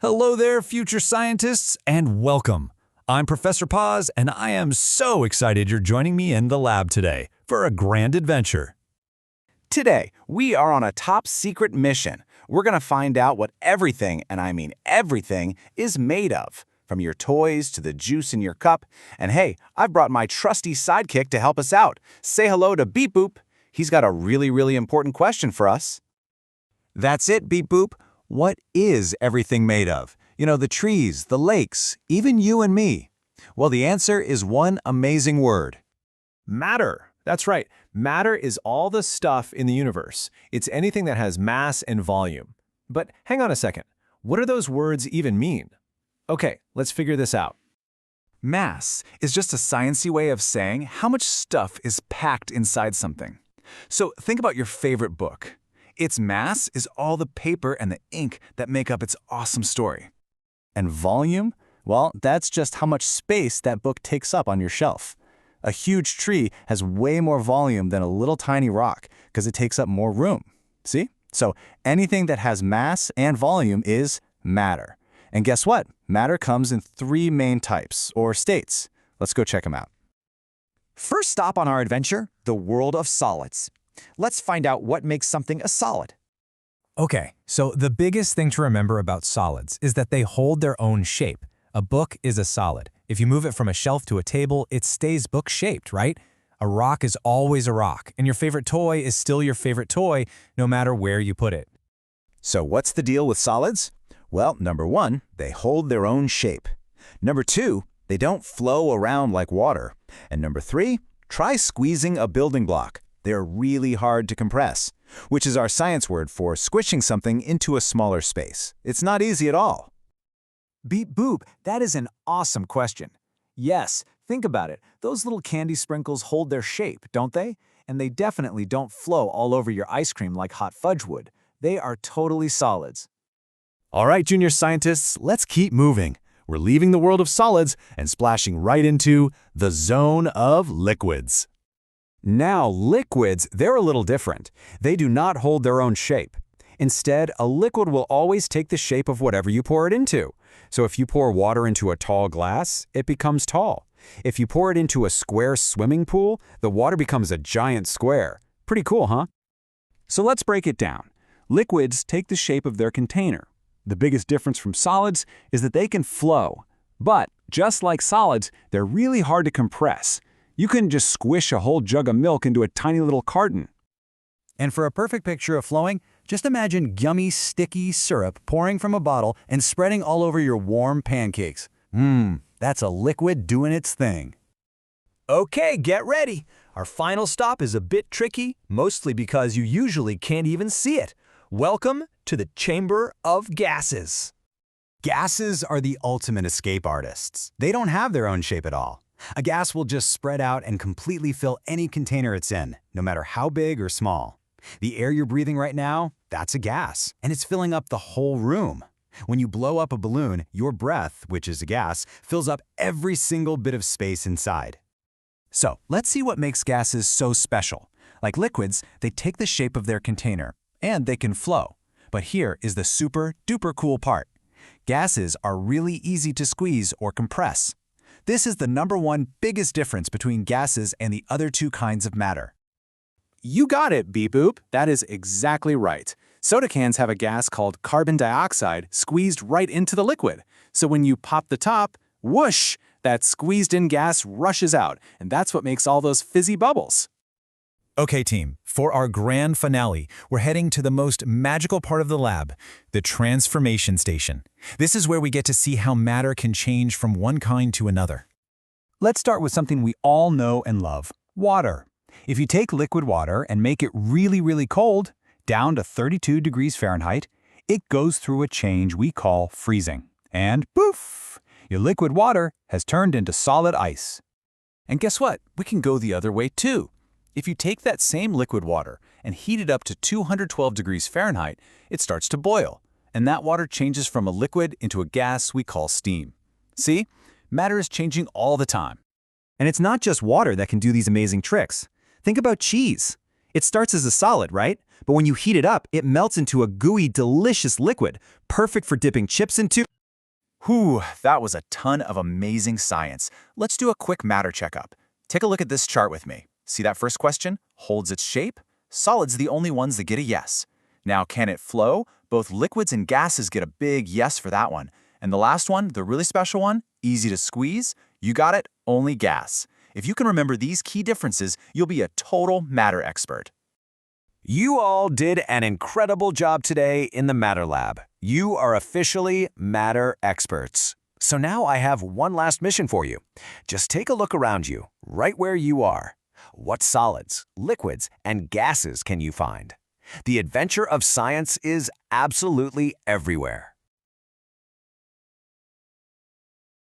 Hello there, future scientists, and welcome. I'm Professor Paz, and I am so excited you're joining me in the lab today for a grand adventure. Today, we are on a top-secret mission. We're going to find out what everything, and I mean everything, is made of, from your toys to the juice in your cup. And hey, I've brought my trusty sidekick to help us out. Say hello to Beep Boop. He's got a really important question for us. That's it, Beep Boop. What is everything made of? You know, the trees, the lakes, even you and me. Well, the answer is one amazing word. Matter. That's right. Matter is all the stuff in the universe. It's anything that has mass and volume. But hang on a second. What do those words even mean? Okay, let's figure this out. Mass is just a sciencey way of saying how much stuff is packed inside something. So think about your favorite book. Its mass is all the paper and the ink that make up its awesome story. And volume? Well, that's just how much space that book takes up on your shelf. A huge tree has way more volume than a little tiny rock because it takes up more room. See? So anything that has mass and volume is matter. And guess what? Matter comes in three main types, or states. Let's go check them out. First stop on our adventure, the world of solids. Let's find out what makes something a solid. Okay, so the biggest thing to remember about solids is that they hold their own shape. A book is a solid. If you move it from a shelf to a table, it stays book-shaped, right? A rock is always a rock, and your favorite toy is still your favorite toy, no matter where you put it. So what's the deal with solids? Well, number one, they hold their own shape. Number two, they don't flow around like water. And number three, try squeezing a building block. They're really hard to compress, which is our science word for squishing something into a smaller space. It's not easy at all. Beep Boop, that is an awesome question. Yes, think about it. Those little candy sprinkles hold their shape, don't they? And they definitely don't flow all over your ice cream like hot fudge would. They are totally solids. All right, junior scientists, let's keep moving. We're leaving the world of solids and splashing right into the zone of liquids. Now, liquids, they're a little different. They do not hold their own shape. Instead, a liquid will always take the shape of whatever you pour it into. So if you pour water into a tall glass, it becomes tall. If you pour it into a square swimming pool, the water becomes a giant square. Pretty cool, huh? So let's break it down. Liquids take the shape of their container. The biggest difference from solids is that they can flow. But just like solids, they're really hard to compress. You couldn't just squish a whole jug of milk into a tiny little carton. And for a perfect picture of flowing, just imagine yummy, sticky syrup pouring from a bottle and spreading all over your warm pancakes. That's a liquid doing its thing. Okay, get ready. Our final stop is a bit tricky, mostly because you usually can't even see it. Welcome to the Chamber of Gases. Gases are the ultimate escape artists. They don't have their own shape at all. A gas will just spread out and completely fill any container it's in, no matter how big or small. The air you're breathing right now, that's a gas, and it's filling up the whole room. When you blow up a balloon, your breath, which is a gas, fills up every single bit of space inside. So, let's see what makes gases so special. Like liquids, they take the shape of their container, and they can flow. But here is the super duper cool part. Gases are really easy to squeeze or compress. This is the #1 biggest difference between gases and the other two kinds of matter. You got it, Beep Boop. That is exactly right. Soda cans have a gas called carbon dioxide squeezed right into the liquid. So when you pop the top, whoosh, that squeezed-in gas rushes out, and that's what makes all those fizzy bubbles. Okay, team, for our grand finale, we're heading to the most magical part of the lab, the transformation station. This is where we get to see how matter can change from one kind to another. Let's start with something we all know and love, water. If you take liquid water and make it really cold, down to 32 degrees Fahrenheit, it goes through a change we call freezing. And poof, your liquid water has turned into solid ice. And guess what? We can go the other way too. If you take that same liquid water and heat it up to 212 degrees Fahrenheit, it starts to boil, and that water changes from a liquid into a gas we call steam. See? Matter is changing all the time. And it's not just water that can do these amazing tricks. Think about cheese. It starts as a solid, right? But when you heat it up, it melts into a gooey, delicious liquid, perfect for dipping chips into. Whew, that was a ton of amazing science. Let's do a quick matter checkup. Take a look at this chart with me. See that first question? Holds its shape? Solids the only ones that get a yes. Now, can it flow? Both liquids and gases get a big yes for that one. And the last one, the really special one, easy to squeeze? You got it, only gas. If you can remember these key differences, you'll be a total matter expert. You all did an incredible job today in the Matter Lab. You are officially matter experts. So now I have one last mission for you. Just take a look around you, right where you are. What solids, liquids, and gases can you find? The adventure of science is absolutely everywhere.